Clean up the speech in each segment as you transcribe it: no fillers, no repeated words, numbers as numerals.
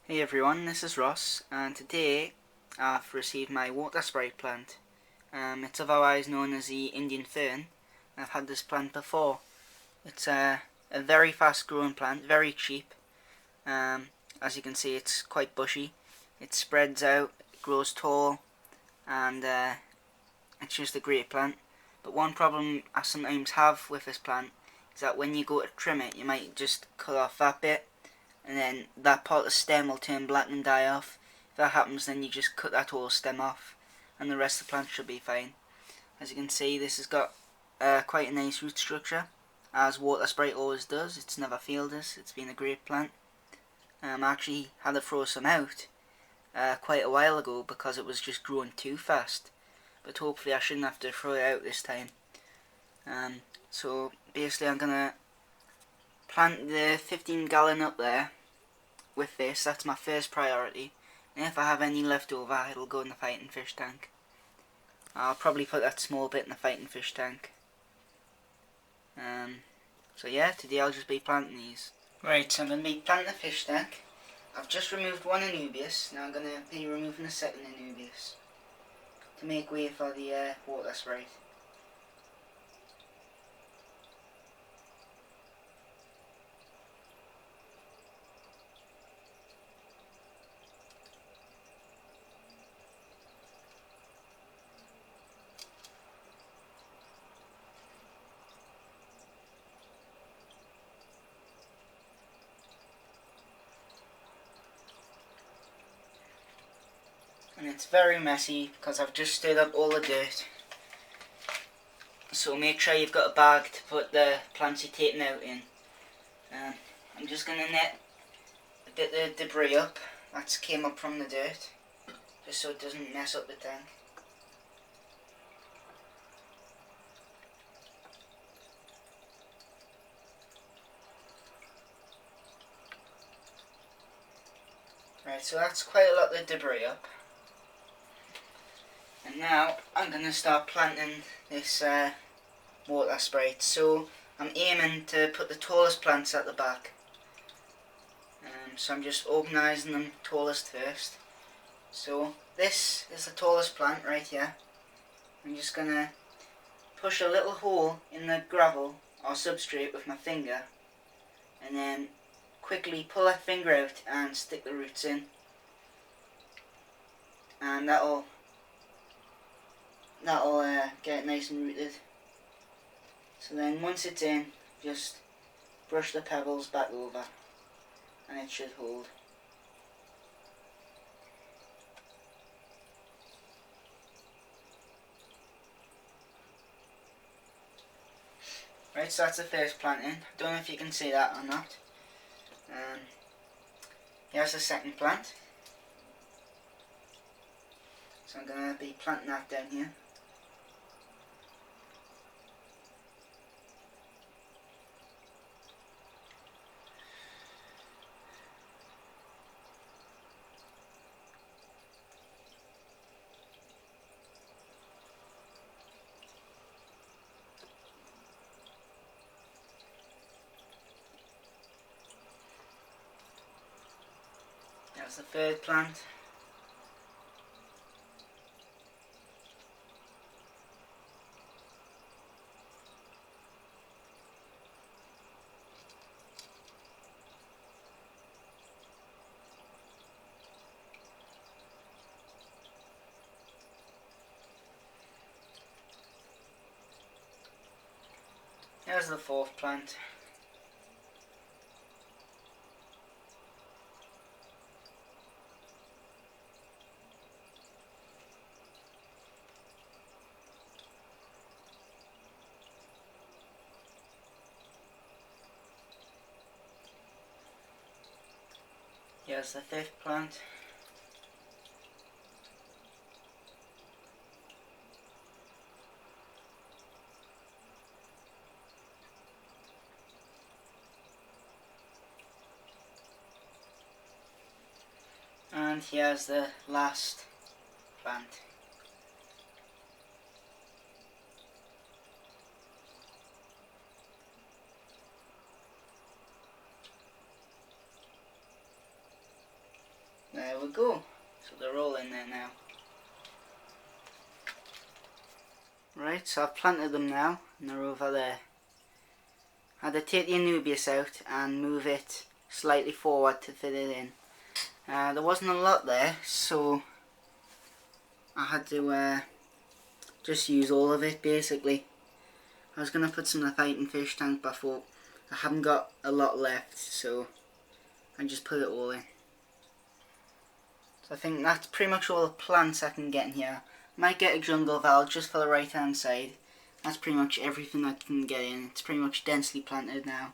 Hey everyone, this is Ross, and today I've received my water sprite plant. It's otherwise known as the Indian fern. I've had this plant before. It's a very fast growing plant, very cheap. As you can see, it's quite bushy. It spreads out, it grows tall, and it's just a great plant. But one problem I sometimes have with this plant is that when you go to trim it, you might just cut off that bit, and then that part of the stem will turn black and die off. If that happens, then you just cut that whole stem off and the rest of the plant should be fine. As you can see, this has got quite a nice root structure, as water sprite always does. It's never failed us. It's been a great plant. I actually had to throw some out quite a while ago because it was just growing too fast, but hopefully I shouldn't have to throw it out this time. So basically I'm going to plant the 15-gallon up there with this. That's my first priority, and if I have any left over, it'll go in the fighting fish tank. I'll probably put that small bit in the fighting fish tank. So yeah, today I'll just be planting these. Right, so I'm going to be planting the fish tank. I've just removed one Anubias, now I'm going to be removing the second Anubias to make way for the water sprite. And it's very messy because I've just stirred up all the dirt. So make sure you've got a bag to put the plants you're taking out in. I'm just going to net a bit of debris up that's came up from the dirt, just so it doesn't mess up the tank. Right, so that's quite a lot of debris up. And now I'm going to start planting this water sprite. So I'm aiming to put the tallest plants at the back. So I'm just organising them tallest first. So this is the tallest plant right here. I'm just going to push a little hole in the gravel or substrate with my finger, and then quickly pull that finger out and stick the roots in. And that'll get it nice and rooted. So then once it's in, just brush the pebbles back over and it should hold. Right, so that's the first planting. Don't know if you can see that or not. Here's the second plant. So I'm going to be planting that down here. There's the third plant. Here's the fourth plant. Here's the fifth plant. And here's the last plant. we go. So they're all in there now. Right, so I've planted them now, and they're over there. I had to take the Anubias out and move it slightly forward to fit it in. There wasn't a lot there, so I had to just use all of it basically. I was going to put some of the fighting fish tank, but I thought I haven't got a lot left, so I just put it all in. So I think that's pretty much all the plants I can get in here. Might get a jungle valve just for the right hand side. That's pretty much everything I can get in. It's pretty much densely planted now.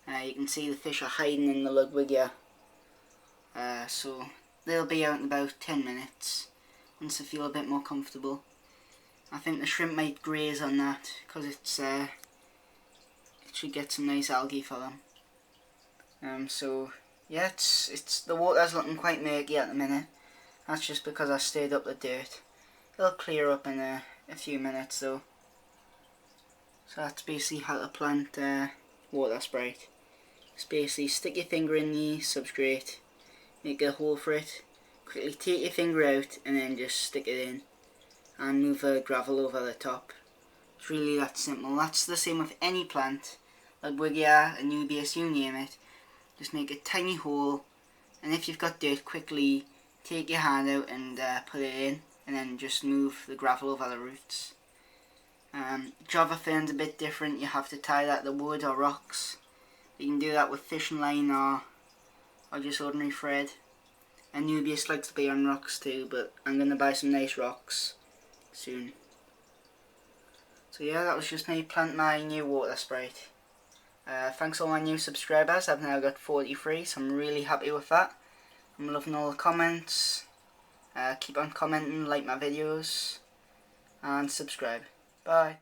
You can see the fish are hiding in the Ludwigia. So they'll be out in about 10 minutes once they feel a bit more comfortable. I think the shrimp might graze on that because it's it should get some nice algae for them. So yeah, it's the water's looking quite murky at the minute. That's just because I stirred up the dirt. It'll clear up in a few minutes though. So that's basically how to plant water sprite. Just basically stick your finger in the substrate, make a hole for it, quickly take your finger out and then just stick it in and move the gravel over the top. It's really that simple. That's the same with any plant, Ludwigia, Anubias, you name it. Just make a tiny hole, and if you've got dirt, quickly take your hand out and put it in, and then just move the gravel over the roots. Java fern's a bit different. You have to tie that to wood or rocks. You can do that with fishing line or just ordinary thread. Anubias likes to be on rocks too, but I'm going to buy some nice rocks soon. So yeah, that was just me plant my new water sprite. Thanks all my new subscribers. I've now got 43, so I'm really happy with that. I'm loving all the comments. Keep on commenting, like my videos, and subscribe. Bye.